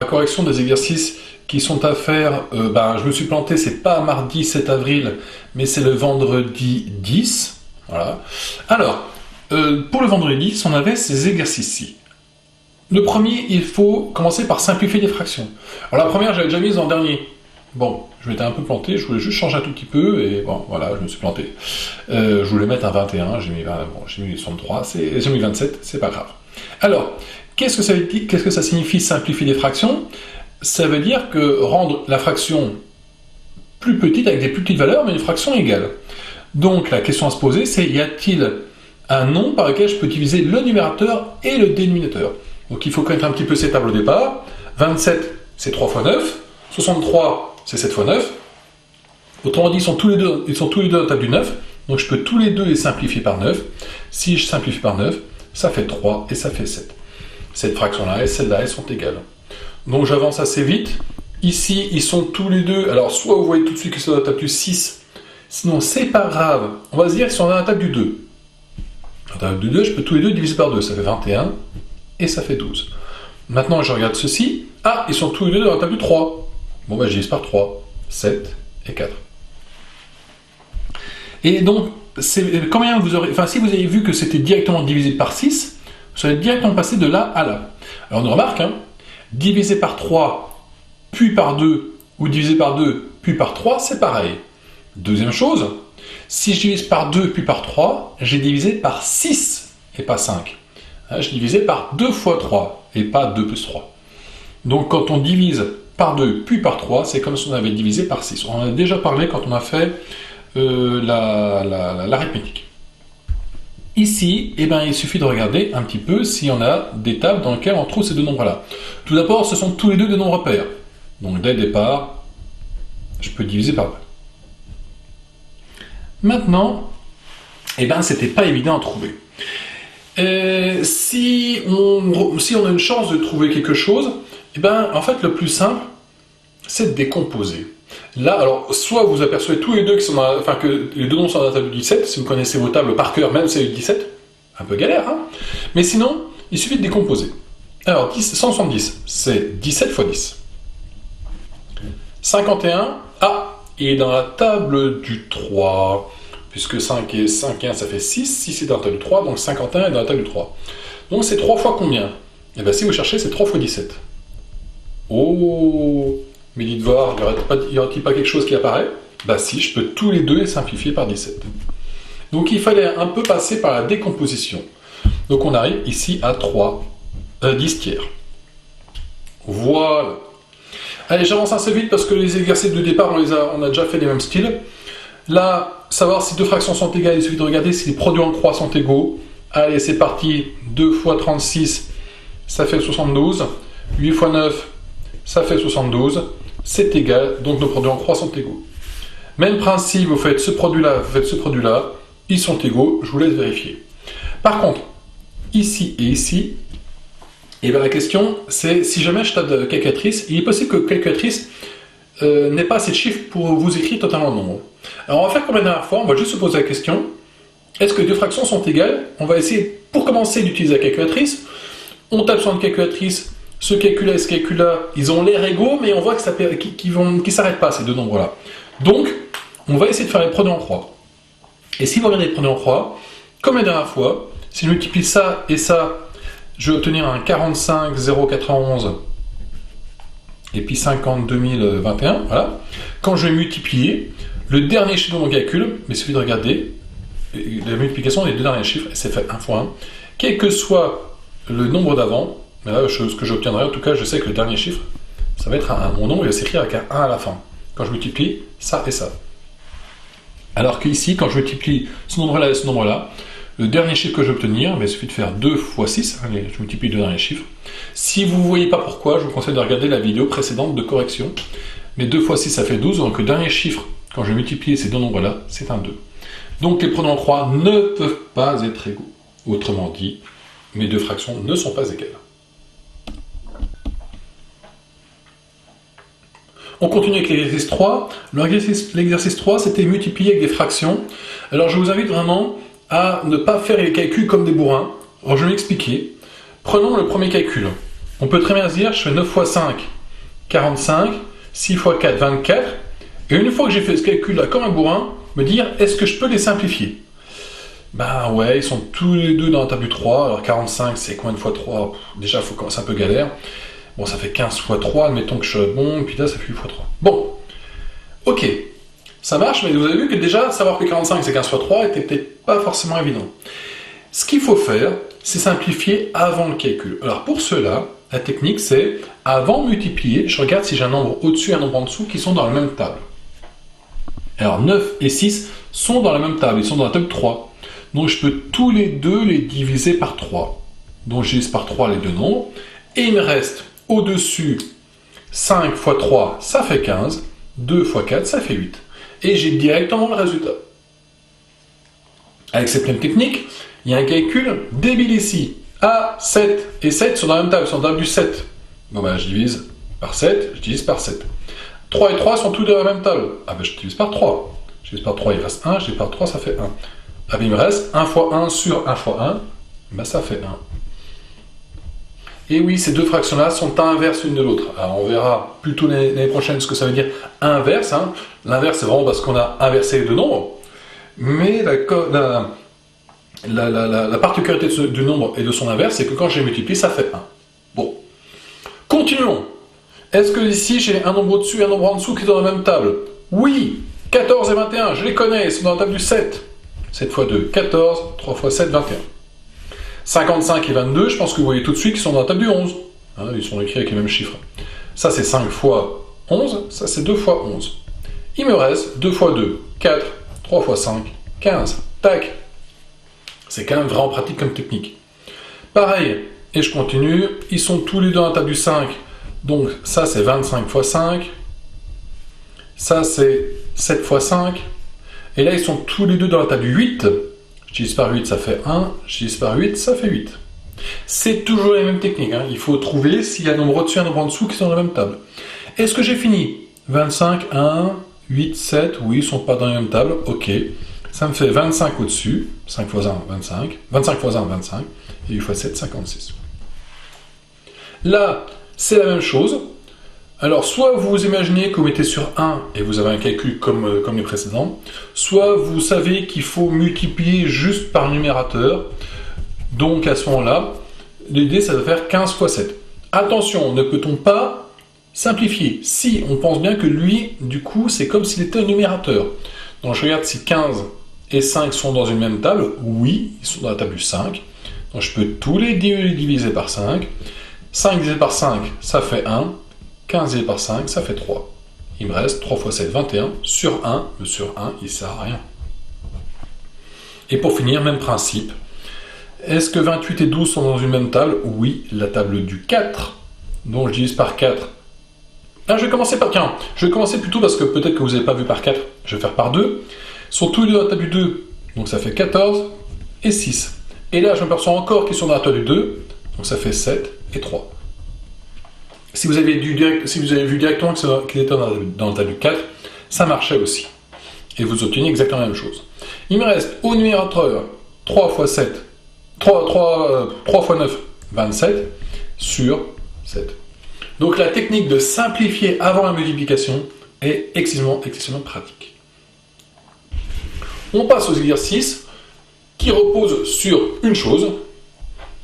La correction des exercices qui sont à faire, je me suis planté, c'est pas mardi 7 avril, mais c'est le vendredi 10. Voilà. Alors, pour le vendredi 10, on avait ces exercices-ci. Le premier, il faut commencer par simplifier les fractions. Alors la première, j'avais déjà mise en dernier. Bon, je m'étais un peu planté, je voulais juste changer un tout petit peu, et bon, voilà, je me suis planté. Je voulais mettre un 21, j'ai mis 63, j'ai mis 27, c'est pas grave. Alors, qu'est-ce que ça signifie simplifier les fractions? Ça veut dire que rendre la fraction plus petite avec des plus petites valeurs, mais une fraction égale. Donc la question à se poser, c'est y a-t-il un nombre par lequel je peux diviser le numérateur et le dénominateur? Donc il faut connaître un petit peu ces tables au départ. 27, c'est 3 fois 9. 63, c'est 7 fois 9. Autrement dit, ils sont tous les deux dans la table du 9. Donc je peux tous les deux les simplifier par 9. Si je simplifie par 9, ça fait 3 et ça fait 7. Cette fraction-là et celle-là, elles sont égales. Donc j'avance assez vite. Ici, ils sont tous les deux. Alors soit vous voyez tout de suite que c'est dans la table du 6. Sinon, c'est pas grave. On va se dire qu'ils sont dans la table du 2. Dans la table du 2, je peux tous les deux diviser par 2. Ça fait 21 et ça fait 12. Maintenant, je regarde ceci. Ah, ils sont tous les deux dans la table du 3. Bon, je divise par 3. 7 et 4. Et donc, combien vous aurez... Enfin, si vous avez vu que c'était directement divisé par 6, vous allez directement passer de là à là. Alors, on remarque, divisé par 3, puis par 2, ou divisé par 2, puis par 3, c'est pareil. Deuxième chose, si je divise par 2 puis par 3, j'ai divisé par 6 et pas 5. J'ai divisé par 2 fois 3 et pas 2 plus 3. Donc quand on divise par 2 puis par 3, c'est comme si on avait divisé par 6. On en a déjà parlé quand on a fait l'arithmétique. Ici, il suffit de regarder un petit peu si on a des tables dans lesquelles on trouve ces deux nombres-là. Tout d'abord, ce sont tous les deux des nombres pairs. Donc dès le départ, je peux diviser par 2. Maintenant, c'était pas évident à trouver. Si on a une chance de trouver quelque chose, en fait, le plus simple, c'est de décomposer. Là, alors, soit vous apercevez tous les deux que les deux nombres sont dans la table du 17, si vous connaissez vos tables par cœur, même celle du 17, un peu galère, mais sinon, il suffit de décomposer. Alors, 170, c'est 17 fois 10. 51, il est dans la table du 3, puisque 5 et 1, ça fait 6, 6 est dans la table du 3, donc 51 est dans la table du 3. Donc c'est 3 fois combien? Si vous cherchez, c'est 3 fois 17. Oh, mais dites voir, il n'y aurait-il pas quelque chose qui apparaît? Si, je peux tous les deux les simplifier par 17. Donc il fallait un peu passer par la décomposition. Donc on arrive ici à 10 tiers. Voilà. Allez, j'avance assez vite parce que les exercices de départ, on a déjà fait les mêmes styles. Là, savoir si deux fractions sont égales, il suffit de regarder si les produits en croix sont égaux. Allez, c'est parti. 2 fois 36, ça fait 72. 8 fois 9, ça fait 72. C'est égal, donc nos produits en croix sont égaux. Même principe, vous faites ce produit-là, vous faites ce produit-là, ils sont égaux, je vous laisse vérifier. Par contre, ici et ici, la question, c'est si jamais je tape de calculatrice, il est possible que calculatrice n'ait pas assez de chiffres pour vous écrire totalement le nombre. Alors on va faire comme la dernière fois, on va juste se poser la question, est-ce que les deux fractions sont égales? On va essayer, pour commencer, d'utiliser la calculatrice. On tape sur une calculatrice, ce calcul-là et ce calcul-là, ils ont l'air égaux, mais on voit qu'ils ne s'arrêtent pas, ces deux nombres-là. Donc, on va essayer de faire les produits en croix. Et si vous regardez les produits en croix, comme la dernière fois, si je multiplie ça et ça, je vais obtenir un 45 091 et puis 50 2021, voilà. Quand je vais multiplier, le dernier chiffre de mon calcul, mais il suffit de regarder, la multiplication des deux derniers chiffres, c'est fait 1 fois 1. Quel que soit le nombre d'avant, mais là, ce que j'obtiendrai, en tout cas, je sais que le dernier chiffre, ça va être mon nombre, il va s'écrire avec un 1 à la fin. Quand je multiplie ça et ça. Alors qu'ici, quand je multiplie ce nombre-là et ce nombre-là, le dernier chiffre que je vais obtenir, il suffit de faire 2 fois 6, allez, je multiplie les deux derniers chiffres. Si vous ne voyez pas pourquoi, je vous conseille de regarder la vidéo précédente de correction. Mais 2 fois 6, ça fait 12, donc le dernier chiffre, quand je multiplie ces deux nombres-là, c'est un 2. Donc les produits en croix ne peuvent pas être égaux. Autrement dit, mes deux fractions ne sont pas égales. On continue avec l'exercice 3. L'exercice 3, c'était multiplier avec des fractions. Alors je vous invite vraiment à ne pas faire les calculs comme des bourrins. Alors je vais m'expliquer. Prenons le premier calcul. On peut très bien se dire, je fais 9 fois 5, 45, 6 fois 4, 24. Et une fois que j'ai fait ce calcul-là comme un bourrin, me dire, est-ce que je peux les simplifier? Ben ouais, ils sont tous les deux dans la table du 3. Alors 45, c'est combien de fois 3? Déjà, il faut commencer un peu galère. Bon, ça fait 15 fois 3, admettons que je suis bon, puis là, ça fait 8 fois 3. Bon, ok, ça marche, mais vous avez vu que déjà, savoir que 45, c'est 15 fois 3, était peut-être pas forcément évident. Ce qu'il faut faire, c'est simplifier avant le calcul. Alors pour cela, la technique, c'est, avant de multiplier, je regarde si j'ai un nombre au-dessus et un nombre en dessous qui sont dans la même table. Alors 9 et 6 sont dans la même table, ils sont dans la table 3. Donc je peux tous les deux les diviser par 3. Donc je divise par 3 les deux nombres. Et il me reste au-dessus 5 fois 3, ça fait 15. 2 fois 4, ça fait 8. Et j'ai directement le résultat. Avec cette même technique, il y a un calcul débile ici. A, 7 et 7 sont dans la même table, ils sont dans la table du 7. Bon ben je divise par 7, je divise par 7. 3 et 3 sont tous dans la même table. Ah ben je divise par 3. Je divise par 3, il reste 1, je divise par 3, ça fait 1. Ah ben il me reste 1 fois 1 sur 1 fois 1, ben ça fait 1. Et oui, ces deux fractions-là sont inverses l'une de l'autre. Alors on verra plutôt l'année prochaine ce que ça veut dire inverse. Hein. L'inverse, c'est vraiment parce qu'on a inversé les deux nombres. Mais la particularité du nombre et de son inverse, c'est que quand je les multiplie, ça fait 1. Bon. Continuons. Est-ce que ici, j'ai un nombre au-dessus et un nombre en dessous qui sont dans la même table? Oui. 14 et 21, je les connais, ils sont dans la table du 7. 7 fois 2, 14. 3 fois 7, 21. 55 et 22, je pense que vous voyez tout de suite qu'ils sont dans la table du 11. Hein, ils sont écrits avec les mêmes chiffres. Ça, c'est 5 fois 11. Ça, c'est 2 fois 11. Il me reste 2 fois 2, 4. 3 fois 5, 15. Tac. C'est quand même vraiment pratique comme technique. Pareil, et je continue. Ils sont tous les deux dans la table du 5. Donc, ça, c'est 25 fois 5. Ça, c'est 7 fois 5. Et là, ils sont tous les deux dans la table du 8. Je divise par 8, ça fait 1. Je divise par 8, ça fait 8. C'est toujours la même technique. Hein. Il faut trouver s'il y a un nombre au-dessus et un nombre en dessous qui sont dans la même table. Est-ce que j'ai fini? 25, 1, 8, 7. Oui, ils ne sont pas dans la même table. Ok. Ça me fait 25 au-dessus. 5 fois 1, 25. 25 fois 1, 25. Et 8 fois 7, 56. Là, c'est la même chose. Alors, soit vous imaginez que vous mettez sur 1 et vous avez un calcul comme les précédents, soit vous savez qu'il faut multiplier juste par numérateur. Donc, à ce moment-là, l'idée, ça va faire 15 fois 7. Attention, ne peut-on pas simplifier? Si, on pense bien que lui, du coup, c'est comme s'il était un numérateur. Donc, je regarde si 15 et 5 sont dans une même table. Oui, ils sont dans la table du 5. Donc, je peux tous les diviser par 5. 5 divisé par 5, ça fait 1. 15 divisé par 5, ça fait 3. Il me reste 3 fois 7, 21. Sur 1, le sur 1, il ne sert à rien. Et pour finir, même principe. Est-ce que 28 et 12 sont dans une même table? Oui, la table du 4. Donc je divise par 4. Ah, je vais commencer par 15. Je vais commencer plutôt parce que peut-être que vous n'avez pas vu par 4. Je vais faire par 2. Ils sont tous les deux dans la table du 2. Donc ça fait 14 et 6. Et là, je m'aperçois encore qu'ils sont dans la table du 2. Donc ça fait 7 et 3. Si vous avez vu directement qu'il était dans la table du 4, ça marchait aussi. Et vous obtenez exactement la même chose. Il me reste au numérateur 3 fois 7, 3 fois 9, 27 sur 7. Donc la technique de simplifier avant la multiplication est excessivement pratique. On passe aux exercices qui reposent sur une chose.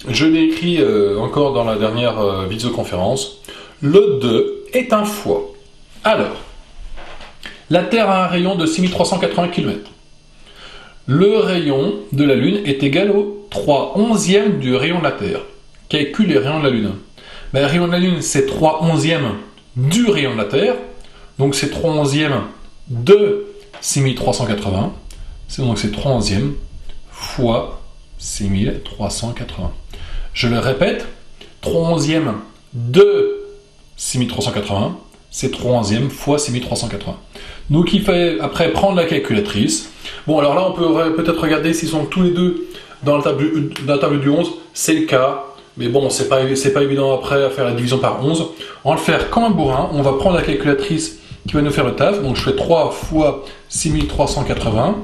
Je l'ai écrit encore dans la dernière visioconférence. Le 2 est un fois. Alors, la Terre a un rayon de 6380 km. Le rayon de la Lune est égal au 3/11e du rayon de la Terre. Calcule les rayons de la Lune. Ben, le rayon de la Lune, c'est 3/11e du rayon de la Terre. Donc, c'est 3/11e de 6380. Donc, c'est 3/11e fois 6380. Je le répète, 3/11e de 6380, c'est 3/11e fois 6380. Donc il fait après prendre la calculatrice. Bon, alors là, on peut peut-être regarder s'ils sont tous les deux dans la table du 11. C'est le cas, mais bon, c'est pas évident après à faire la division par 11. On va le faire comme un bourrin. On va prendre la calculatrice qui va nous faire le taf. Donc je fais 3 fois 6380.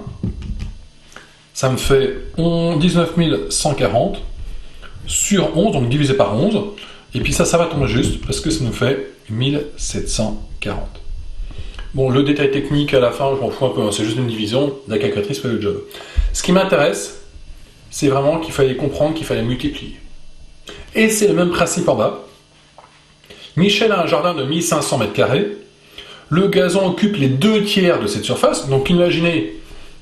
Ça me fait 19 140 sur 11, donc divisé par 11. Et puis ça va tomber juste, parce que ça nous fait 1740. Bon, le détail technique à la fin, je m'en fous un peu, hein, c'est juste une division, la calculatrice fait le job. Ce qui m'intéresse, c'est vraiment qu'il fallait comprendre qu'il fallait multiplier. Et c'est le même principe en bas. Michel a un jardin de 1500 m². Le gazon occupe les 2/3 de cette surface. Donc imaginez,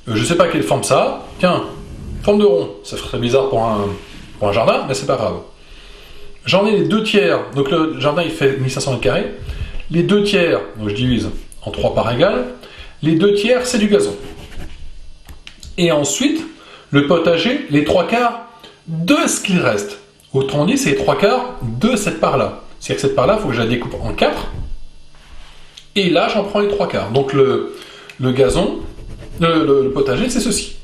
je ne sais pas quelle forme ça a. Tiens, forme de rond. Ça ferait très bizarre pour un jardin, mais c'est pas grave. J'en ai les 2/3. Donc le jardin il fait 1500 m². Les 2/3, donc je divise en 3 parts égales. Les 2/3, c'est du gazon. Et ensuite, le potager, les 3/4 de ce qu'il reste. Autrement dit, c'est les 3/4 de cette part-là. C'est-à-dire que cette part-là, il faut que je la découpe en 4. Et là, j'en prends les 3/4. Donc le gazon, le potager, c'est ceci.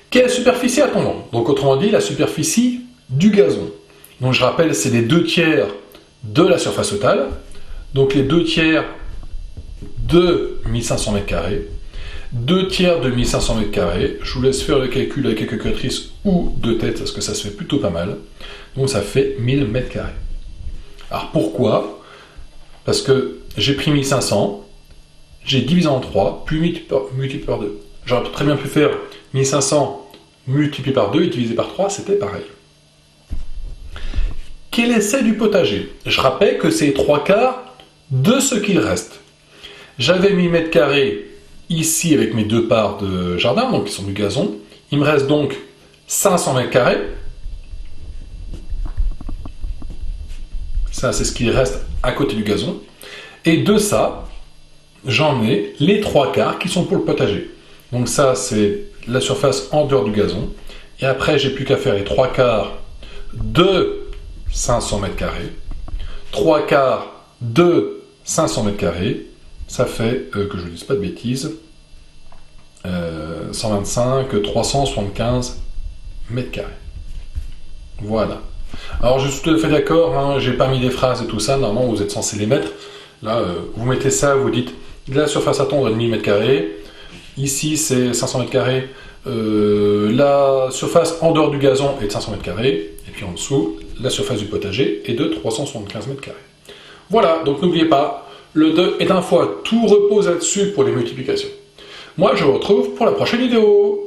Quelle superficie a-t-on? Donc autrement dit, la superficie du gazon. Donc je rappelle, c'est les 2/3 de la surface totale. Donc les 2/3 de 1500 m². 2/3 de 1500 m². Je vous laisse faire le calcul avec la calculatrice ou de tête, parce que ça se fait plutôt pas mal. Donc ça fait 1000 m². Alors pourquoi? Parce que j'ai pris 1500, j'ai divisé en 3, puis multiplié par 2. J'aurais très bien pu faire 1500 multiplié par 2 et divisé par 3, c'était pareil. Quel est celle du potager? Je rappelle que c'est les 3/4 de ce qu'il reste. J'avais 1000 m² ici avec mes 2 parts de jardin, donc qui sont du gazon. Il me reste donc 500 m². Ça, c'est ce qui reste à côté du gazon. Et de ça, j'en ai les 3/4 qui sont pour le potager. Donc ça, c'est la surface en dehors du gazon. Et après, j'ai plus qu'à faire les 3/4 de 500 m². 3/4 de 500 m². Ça fait, que je ne dise pas de bêtises, 125, 375 m². Voilà. Alors je suis tout à fait d'accord, hein, j'ai pas mis des phrases et tout ça, normalement vous êtes censé les mettre. Là, vous mettez ça, vous dites la surface à tondre est de 1000 m², ici c'est 500 m², la surface en dehors du gazon est de 500 m², et puis en dessous, la surface du potager est de 375 m². Voilà, donc n'oubliez pas, le 2 est un fois, tout repose là-dessus pour les multiplications. Moi je vous retrouve pour la prochaine vidéo.